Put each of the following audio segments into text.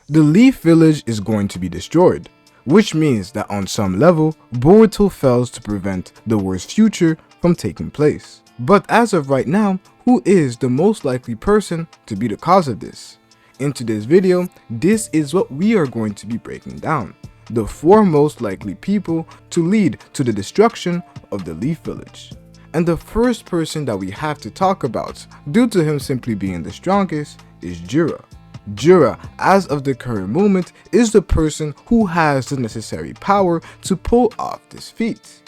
The Leaf Village is going to be destroyed, which means that on some level, Boruto fails to prevent the worst future from taking place. But as of right now, who is the most likely person to be the cause of this? In today's video, this is what we are going to be breaking down. The 4 most likely people to lead to the destruction of the Leaf Village. And the first person that we have to talk about, due to him simply being the strongest, is Jura. Jura, as of the current moment, is the person who has the necessary power to pull off this feat.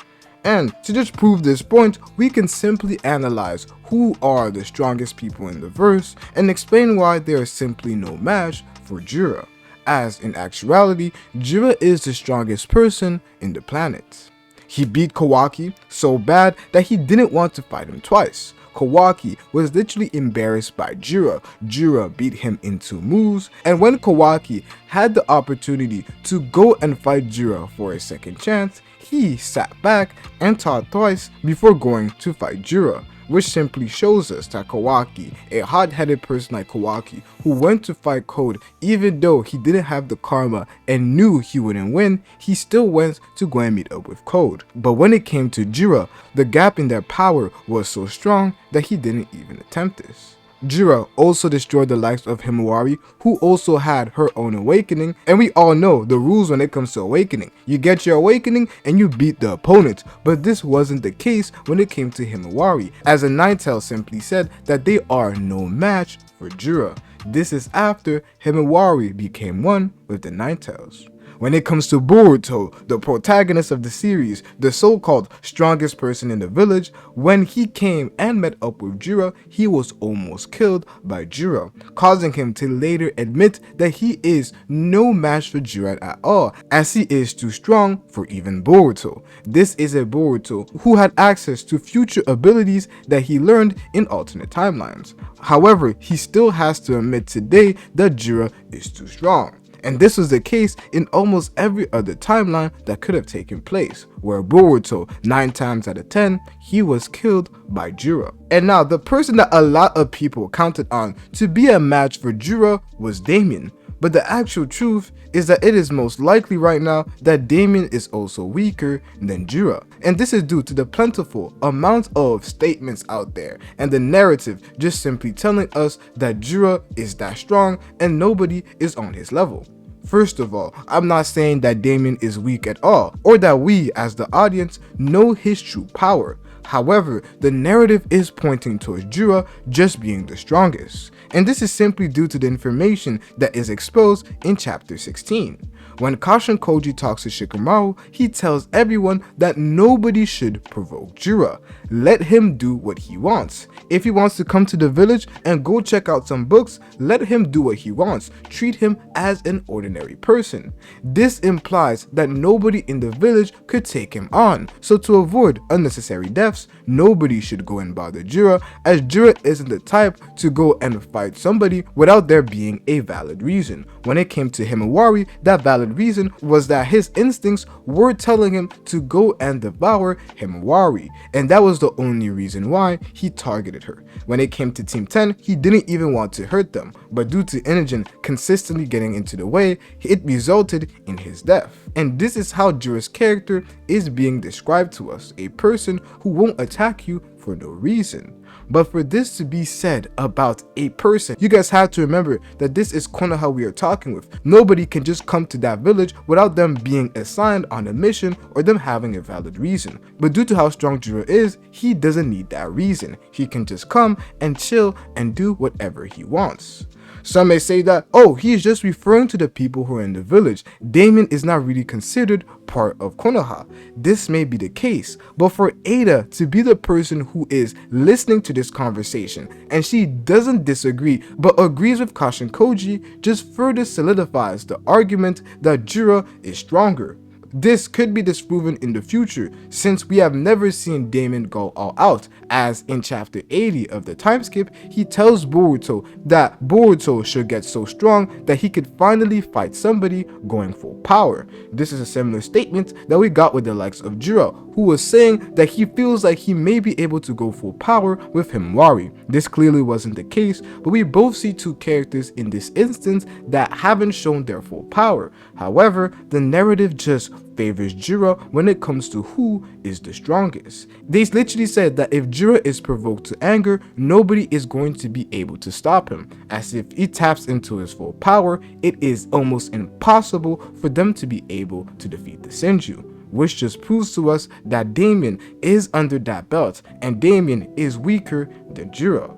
And to just prove this point, we can simply analyze who are the strongest people in the verse and explain why there is simply no match for Jura, as in actuality, Jura is the strongest person in the planet. He beat Kawaki so bad that he didn't want to fight him twice. Kawaki was literally embarrassed by Jura. Jura beat him in 2 moves, and when Kawaki had the opportunity to go and fight Jura for a second chance, he sat back and thought twice before going to fight Jura, which simply shows us that Kawaki, a hot-headed person like Kawaki, who went to fight Code even though he didn't have the karma and knew he wouldn't win, he still went to go and meet up with Code. But when it came to Jura, the gap in their power was so strong that he didn't even attempt this. Jura also destroyed the likes of Himawari, who also had her own awakening, and we all know the rules when it comes to awakening. You get your awakening and you beat the opponent, but this wasn't the case when it came to Himawari, as a Ninetale simply said that they are no match for Jura. This is after Himawari became one with the Ninetales. When it comes to Boruto, the protagonist of the series, the so-called strongest person in the village, when he came and met up with Jura, he was almost killed by Jura, causing him to later admit that he is no match for Jura at all, as he is too strong for even Boruto. This is a Boruto who had access to future abilities that he learned in alternate timelines. However, he still has to admit today that Jura is too strong. And this was the case in almost every other timeline that could have taken place, where Boruto, 9 times out of 10, he was killed by Jura. And now, the person that a lot of people counted on to be a match for Jura was Damien. But the actual truth is that it is most likely right now that Damien is also weaker than Jura. And this is due to the plentiful amount of statements out there and the narrative just simply telling us that Jura is that strong and nobody is on his level. First of all, I'm not saying that Damien is weak at all, or that we as the audience know his true power. However, the narrative is pointing towards Jura just being the strongest, and this is simply due to the information that is exposed in chapter 16. When Kashin Koji talks to Shikamaru, he tells everyone that nobody should provoke Jura. Let him do what he wants. If he wants to come to the village and go check out some books, let him do what he wants. Treat him as an ordinary person. This implies that nobody in the village could take him on. So to avoid unnecessary deaths, nobody should go and bother Jura, as Jura isn't the type to go and fight somebody without there being a valid reason. When it came to Himawari, that valid reason was that his instincts were telling him to go and devour Himawari, and that was the only reason why he targeted her. When it came to Team 10, he didn't even want to hurt them, but due to Inogen consistently getting into the way, it resulted in his death. And this is how Jura's character is being described to us, a person who won't attack you for no reason. But for this to be said about a person, you guys have to remember that this is Konoha we are talking with. Nobody can just come to that village without them being assigned on a mission or them having a valid reason. But due to how strong Jura is, he doesn't need that reason. He can just come and chill and do whatever he wants. Some may say that, oh, he is just referring to the people who are in the village. Damien is not really considered part of Konoha. This may be the case, but for Ada to be the person who is listening to this conversation and she doesn't disagree but agrees with Kashin Koji just further solidifies the argument that Jura is stronger. This could be disproven in the future, since we have never seen Damon go all out, as in chapter 80 of the time skip, he tells Boruto that Boruto should get so strong that he could finally fight somebody going full power. This is a similar statement that we got with the likes of Jura, who was saying that he feels like he may be able to go full power with Himawari. This clearly wasn't the case, but we both see two characters in this instance that haven't shown their full power. However, the narrative just favors Jura when it comes to who is the strongest. They literally said that if Jura is provoked to anger, nobody is going to be able to stop him, as if he taps into his full power, it is almost impossible for them to be able to defeat the Senju, which just proves to us that Damien is under that belt and Damien is weaker than Jura.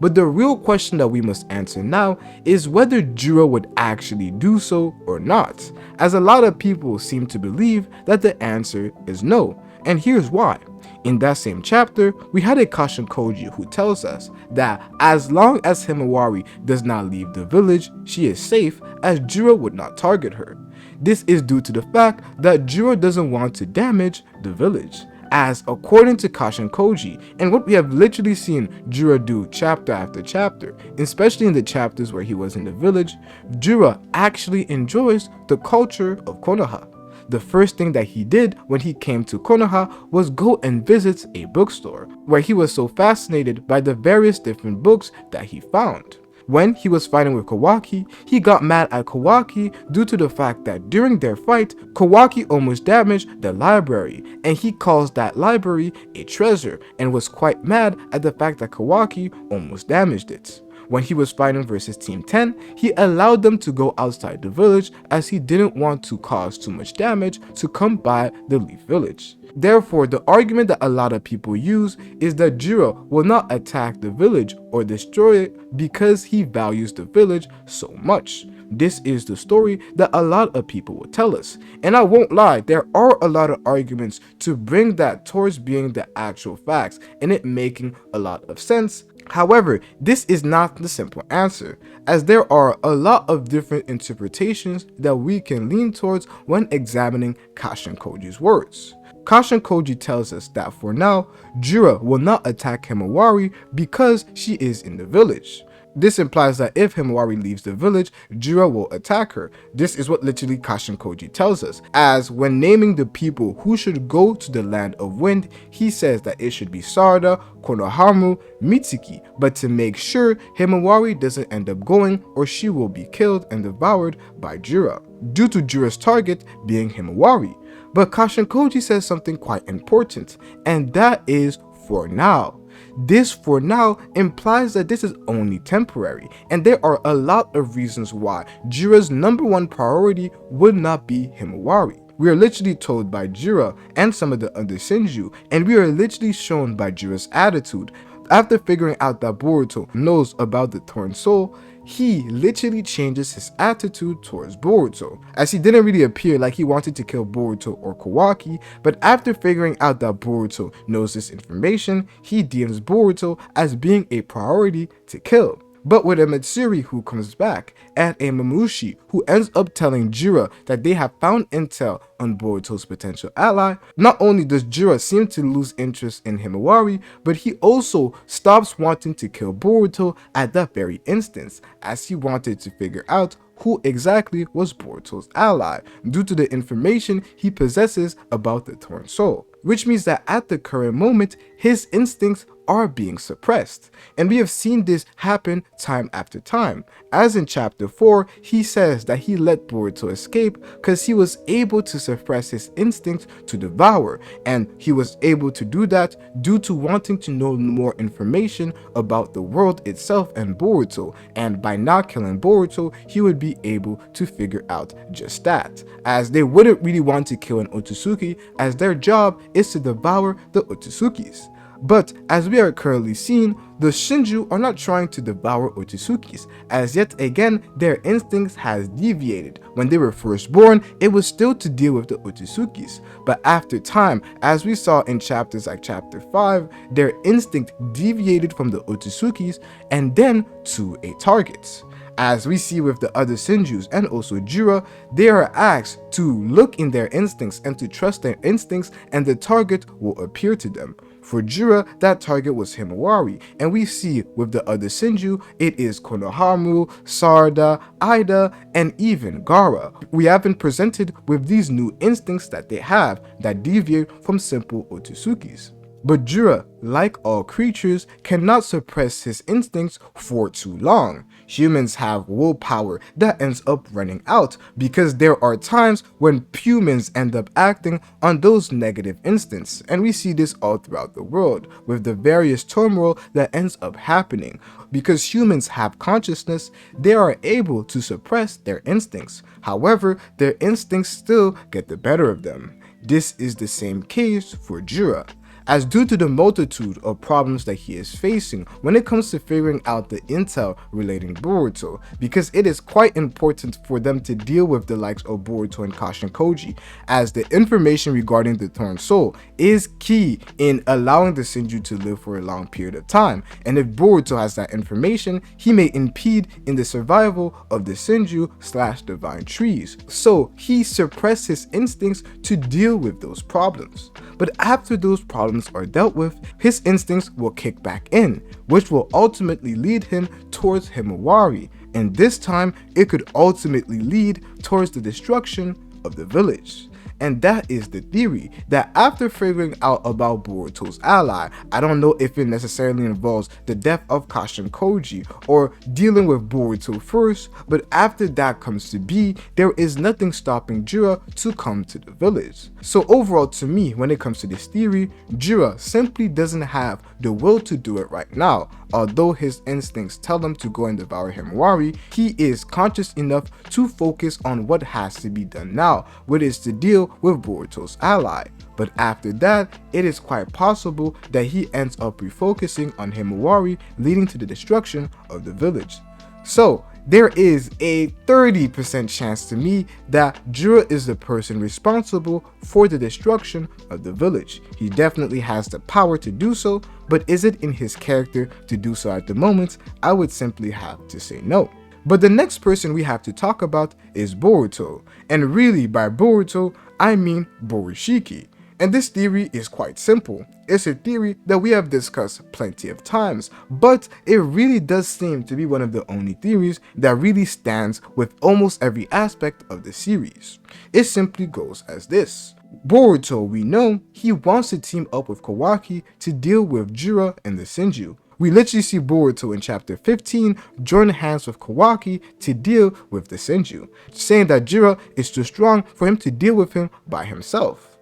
But the real question that we must answer now is whether Jura would actually do so or not, as a lot of people seem to believe that the answer is no, and here's why. In that same chapter, we had a Kashin Koji who tells us that as long as Himawari does not leave the village, she is safe, as Jura would not target her. This is due to the fact that Jura doesn't want to damage the village, as according to Kashin Koji, and what we have literally seen Jura do chapter after chapter, especially in the chapters where he was in the village, Jura actually enjoys the culture of Konoha. The first thing that he did when he came to Konoha was go and visit a bookstore, where he was so fascinated by the various different books that he found. When he was fighting with Kawaki, he got mad at Kawaki due to the fact that during their fight, Kawaki almost damaged the library, and he calls that library a treasure and was quite mad at the fact that Kawaki almost damaged it. When he was fighting versus Team 10, he allowed them to go outside the village as he didn't want to cause too much damage to come by the Leaf Village. Therefore, the argument that a lot of people use is that Jura will not attack the village or destroy it because he values the village so much. This is the story that a lot of people will tell us. And I won't lie, there are a lot of arguments to bring that towards being the actual facts and it making a lot of sense. However, this is not the simple answer, as there are a lot of different interpretations that we can lean towards when examining Kashin Koji's words. Kashin Koji tells us that for now, Jura will not attack Himawari because she is in the village. This implies that if Himawari leaves the village, Jura will attack her. This is what literally Kashin Koji tells us, as when naming the people who should go to the land of wind, he says that it should be Sarada, Konohamu, Mitsuki, but to make sure Himawari doesn't end up going or she will be killed and devoured by Jura, due to Jura's target being Himawari. But Kashin Koji says something quite important, and that is for now. This for now implies that this is only temporary, and there are a lot of reasons why Jura's #1 priority would not be Himawari. We are literally told by Jura and some of the other Senju, and we are literally shown by Jura's attitude. After figuring out that Boruto knows about the Torn Soul, he literally changes his attitude towards Boruto, as he didn't really appear like he wanted to kill Boruto or Kawaki, but after figuring out that Boruto knows this information, he deems Boruto as being a priority to kill. But with a Matsuri who comes back, and a Mamushi who ends up telling Jura that they have found intel on Boruto's potential ally, not only does Jura seem to lose interest in Himawari, but he also stops wanting to kill Boruto at that very instance, as he wanted to figure out who exactly was Boruto's ally, due to the information he possesses about the Torn Soul. Which means that at the current moment, his instincts are being suppressed. And we have seen this happen time after time. As in chapter 4, he says that he let Boruto escape because he was able to suppress his instinct to devour, and he was able to do that due to wanting to know more information about the world itself and Boruto, and by not killing Boruto, he would be able to figure out just that, as they wouldn't really want to kill an Otsutsuki, as their job is to devour the Otsutsukis. But as we are currently seeing, the Shinju are not trying to devour Otsutsuki's, as yet again their instincts has deviated. When they were first born, it was still to deal with the Otsutsuki's, but after time, as we saw in chapters like chapter 5, their instinct deviated from the Otsutsuki's and then to a target. As we see with the other Senjus and also Jura, they are asked to look in their instincts and to trust their instincts, and the target will appear to them. For Jura, that target was Himawari, and we see with the other Senju, it is Konohamaru, Sarada, Ida, and even Gaara. We have been presented with these new instincts that they have that deviate from simple Otsutsuki's. But Jura, like all creatures, cannot suppress his instincts for too long. Humans have willpower that ends up running out because there are times when humans end up acting on those negative instincts, and we see this all throughout the world with the various turmoil that ends up happening. Because humans have consciousness, they are able to suppress their instincts. However, their instincts still get the better of them. This is the same case for Jura, as due to the multitude of problems that he is facing when it comes to figuring out the intel relating Boruto, because it is quite important for them to deal with the likes of Boruto and Kashin Koji, as the information regarding the Thorn Soul is key in allowing the Senju to live for a long period of time, and if Boruto has that information, he may impede in the survival of the Senju/divine trees, so he suppressed his instincts to deal with those problems. But after those problems are dealt with, his instincts will kick back in, which will ultimately lead him towards Himawari, and this time it could ultimately lead towards the destruction of the village. And that is the theory, that after figuring out about Boruto's ally, I don't know if it necessarily involves the death of Kashin Koji or dealing with Boruto first, but after that comes to be, there is nothing stopping Jura to come to the village. So overall, to me, when it comes to this theory, Jura simply doesn't have the will to do it right now. Although his instincts tell him to go and devour Himawari, he is conscious enough to focus on what has to be done now, which is to deal with Boruto's ally. But after that, it is quite possible that he ends up refocusing on Himawari, leading to the destruction of the village. So there is a 30% chance to me that Jura is the person responsible for the destruction of the village. He definitely has the power to do so, but is it in his character to do so at the moment? I would simply have to say no. But the next person we have to talk about is Boruto, and really by Boruto, I mean Momoshiki. And this theory is quite simple. It's a theory that we have discussed plenty of times, but it really does seem to be one of the only theories that really stands with almost every aspect of the series. It simply goes as this. Boruto, we know, he wants to team up with Kawaki to deal with Jura and the Senju. We literally see Boruto in chapter 15 join hands with Kawaki to deal with the Senju, saying that Jura is too strong for him to deal with him by himself.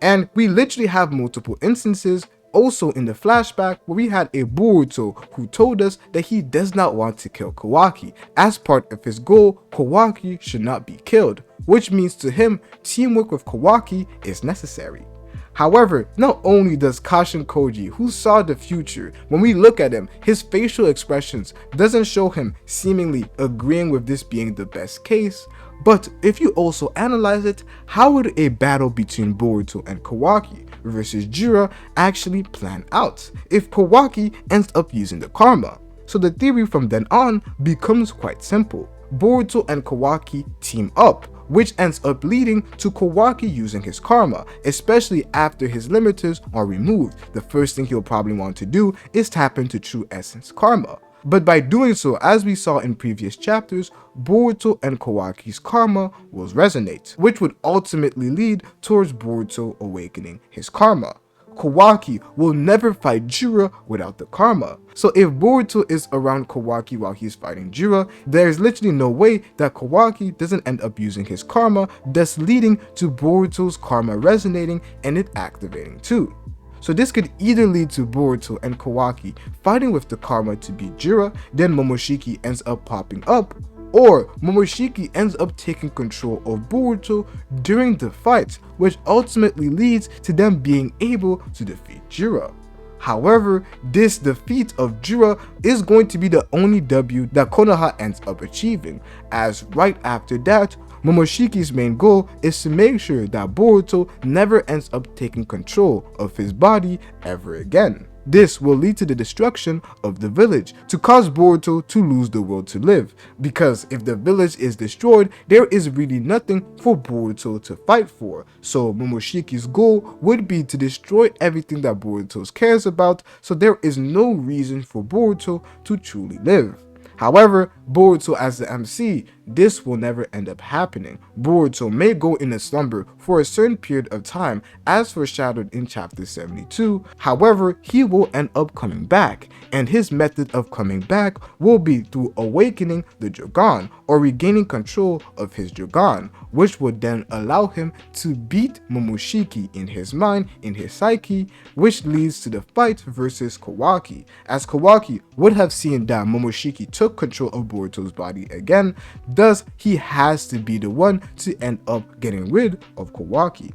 And we literally have multiple instances also in the flashback where we had a Boruto who told us that he does not want to kill Kawaki. As part of his goal, Kawaki should not be killed, which means to him, teamwork with Kawaki is necessary. However, not only does Kashin Koji, who saw the future, when we look at him, his facial expressions doesn't show him seemingly agreeing with this being the best case, but if you also analyze it, how would a battle between Boruto and Kawaki versus Jura actually plan out if Kawaki ends up using the karma? So the theory from then on becomes quite simple. Boruto and Kawaki team up, which ends up leading to Kawaki using his karma, especially after his limiters are removed. The first thing he'll probably want to do is tap into True Essence karma. But by doing so, as we saw in previous chapters, Boruto and Kawaki's karma will resonate, which would ultimately lead towards Boruto awakening his karma. Kawaki will never fight Jura without the karma. So if Boruto is around Kawaki while he's fighting Jura, there is literally no way that Kawaki doesn't end up using his karma, thus leading to Boruto's karma resonating and it activating too. So this could either lead to Boruto and Kawaki fighting with the karma to beat Jura, then Momoshiki ends up popping up, or Momoshiki ends up taking control of Boruto during the fight, which ultimately leads to them being able to defeat Jura. However, this defeat of Jura is going to be the only W that Konoha ends up achieving, as right after that, Momoshiki's main goal is to make sure that Boruto never ends up taking control of his body ever again. This will lead to the destruction of the village to cause Boruto to lose the will to live, because if the village is destroyed, there is really nothing for Boruto to fight for. So Momoshiki's goal would be to destroy everything that Boruto cares about, so there is no reason for Boruto to truly live. However, Boruto as the MC, this will never end up happening. Boruto may go in a slumber for a certain period of time as foreshadowed in chapter 72, however, he will end up coming back, and his method of coming back will be through awakening the Dragon, or regaining control of his Dragon, which would then allow him to beat Momoshiki in his mind, in his psyche, which leads to the fight versus Kawaki, as Kawaki would have seen that Momoshiki took control of Boruto's body again, thus he has to be the one to end up getting rid of Kawaki.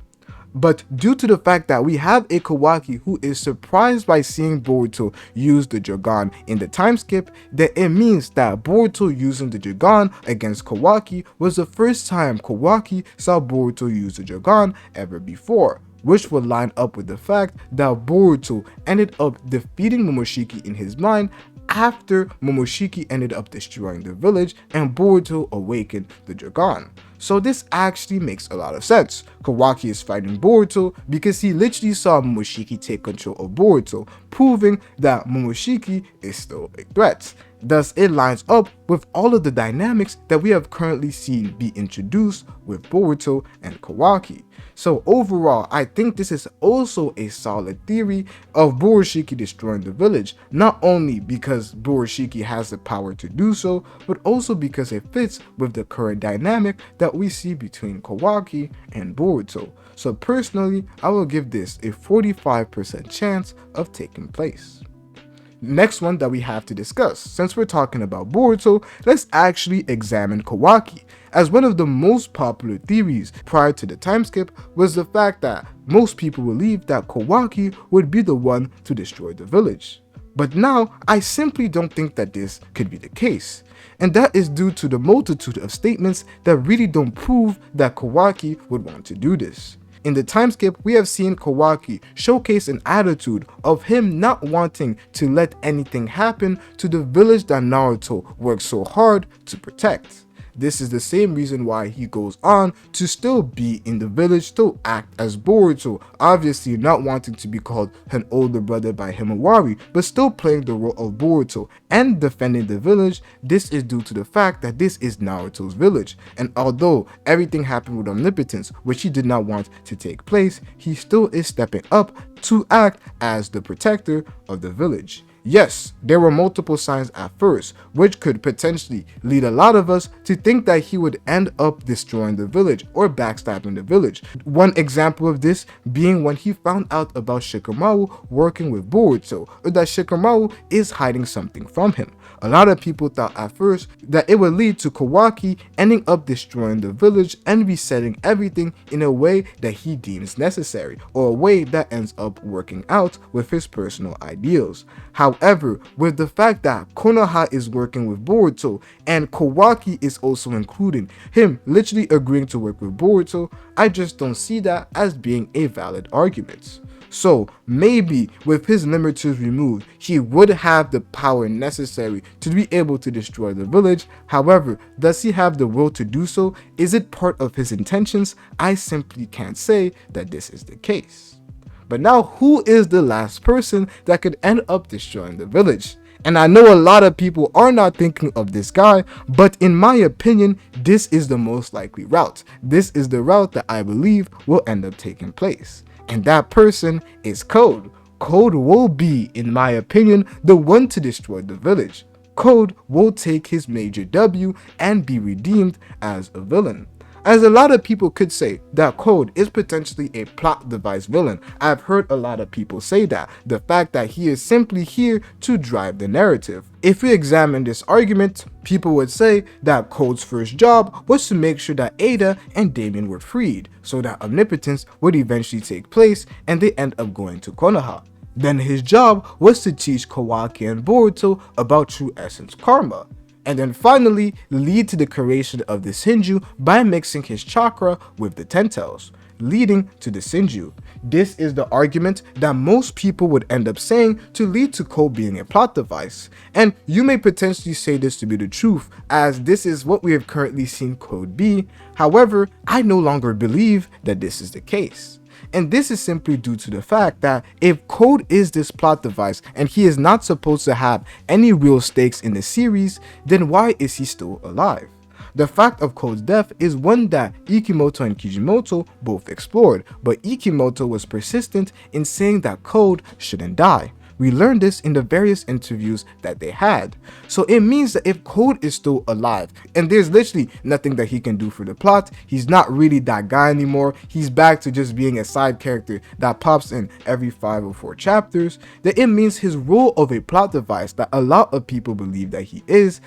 But due to the fact that we have a Kawaki who is surprised by seeing Boruto use the Dragon in the time skip, then it means that Boruto using the Dragon against Kawaki was the first time Kawaki saw Boruto use the Dragon ever before, which would line up with the fact that Boruto ended up defeating Momoshiki in his mind after Momoshiki ended up destroying the village and Boruto awakened the Dragon. So this actually makes a lot of sense. Kawaki is fighting Boruto because he literally saw Momoshiki take control of Boruto, proving that Momoshiki is still a threat. Thus, it lines up with all of the dynamics that we have currently seen be introduced with Boruto and Kawaki. So overall, I think this is also a solid theory of Borushiki destroying the village, not only because Borushiki has the power to do so, but also because it fits with the current dynamic that we see between Kawaki and Boruto. So personally, I will give this a 45% chance of taking place. Next one that we have to discuss, since we're talking about Boruto, let's actually examine Kawaki, as one of the most popular theories prior to the time skip was the fact that most people believed that Kawaki would be the one to destroy the village. But now, I simply don't think that this could be the case, and that is due to the multitude of statements that really don't prove that Kawaki would want to do this. In the time skip, we have seen Kawaki showcase an attitude of him not wanting to let anything happen to the village that Naruto worked so hard to protect. This is the same reason why he goes on to still be in the village, still act as Boruto, obviously not wanting to be called an older brother by Himawari, but still playing the role of Boruto and defending the village. This is due to the fact that this is Naruto's village, and although everything happened with omnipotence, which he did not want to take place, he still is stepping up to act as the protector of the village. Yes, there were multiple signs at first, which could potentially lead a lot of us to think that he would end up destroying the village or backstabbing the village. One example of this being when he found out about Shikamaru working with Boruto, or that Shikamaru is hiding something from him. A lot of people thought at first that it would lead to Kawaki ending up destroying the village and resetting everything in a way that he deems necessary, or a way that ends up working out with his personal ideals. However, with the fact that Konoha is working with Boruto and Kawaki is also including him literally agreeing to work with Boruto, I just don't see that as being a valid argument. So maybe with his limiters removed, he would have the power necessary to be able to destroy the village. However, does he have the will to do so? Is it part of his intentions? I simply can't say that this is the case. But now, who is the last person that could end up destroying the village? And I know a lot of people are not thinking of this guy, but in my opinion, this is the most likely route. This is the route that I believe will end up taking place. And that person is Code. Code will be, in my opinion, the one to destroy the village. Code will take his major W and be redeemed as a villain. As a lot of people could say that Code is potentially a plot device villain. I've heard a lot of people say that. The fact that he is simply here to drive the narrative. If we examine this argument, people would say that Code's first job was to make sure that Ada and Damien were freed, so that omnipotence would eventually take place and they end up going to Konoha. Then his job was to teach Kawaki and Boruto about true essence karma, and then finally lead to the creation of the Senju by mixing his chakra with the Ten Tails, leading to the Senju. This is the argument that most people would end up saying to lead to Code being a plot device. And you may potentially say this to be the truth, as this is what we have currently seen Code be. However, I no longer believe that this is the case. And this is simply due to the fact that if Code is this plot device and he is not supposed to have any real stakes in the series, then why is he still alive? The fact of Code's death is one that Ikimoto and Kijimoto both explored, but Ikimoto was persistent in saying that Code shouldn't die. We learned this in the various interviews that they had. So it means that if Code is still alive, and there's literally nothing that he can do for the plot, he's not really that guy anymore, he's back to just being a side character that pops in every 5 or 4 chapters, then it means his role of a plot device that a lot of people believe that he is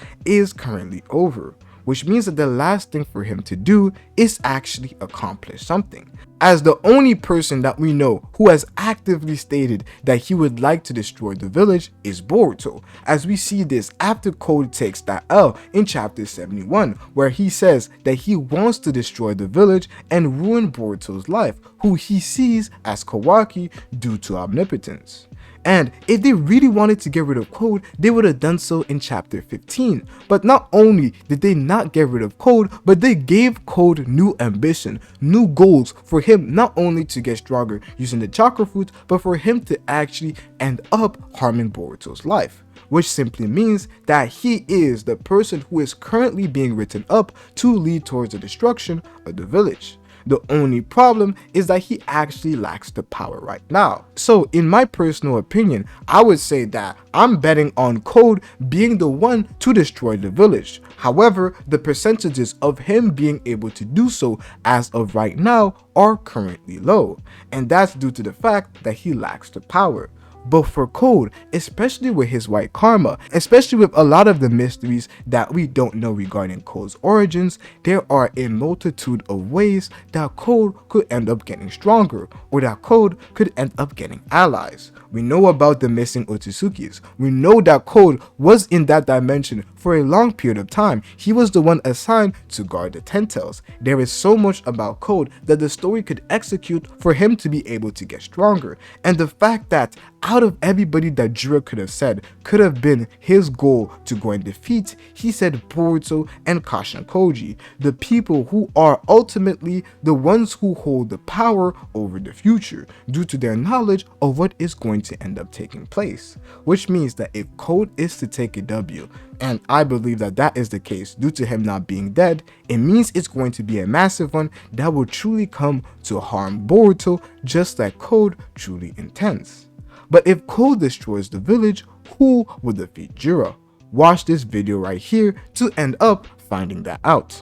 currently over. Which means that the last thing for him to do is actually accomplish something. As the only person that we know who has actively stated that he would like to destroy the village is Boruto, as we see this after Code takes that L in chapter 71, where he says that he wants to destroy the village and ruin Boruto's life, who he sees as Kawaki due to omnipotence. And if they really wanted to get rid of Code, they would have done so in chapter 15. But not only did they not get rid of Code, but they gave Code new ambition, new goals for him not only to get stronger using the chakra fruit, but for him to actually end up harming Boruto's life. Which simply means that he is the person who is currently being written up to lead towards the destruction of the village. The only problem is that he actually lacks the power right now. So in my personal opinion, I would say that I'm betting on Code being the one to destroy the village. However, the percentages of him being able to do so as of right now are currently low. And that's due to the fact that he lacks the power. But for Code, especially with his white karma, especially with a lot of the mysteries that we don't know regarding Code's origins, there are a multitude of ways that Code could end up getting stronger, or that Code could end up getting allies. We know about the missing Otsutsuki's. We know that Code was in that dimension for a long period of time. He was the one assigned to guard the Ten Tails. There is so much about Code that the story could execute for him to be able to get stronger. And the fact that out of everybody that Jura could have said could have been his goal to go and defeat, he said Boruto and Kashin Koji, the people who are ultimately the ones who hold the power over the future due to their knowledge of what is going to end up taking place. Which means that if Code is to take a W, and I believe that that is the case due to him not being dead, it means it's going to be a massive one that will truly come to harm Boruto just like Code truly intends. But if Code destroys the village, who will defeat Jura? Watch this video right here to end up finding that out.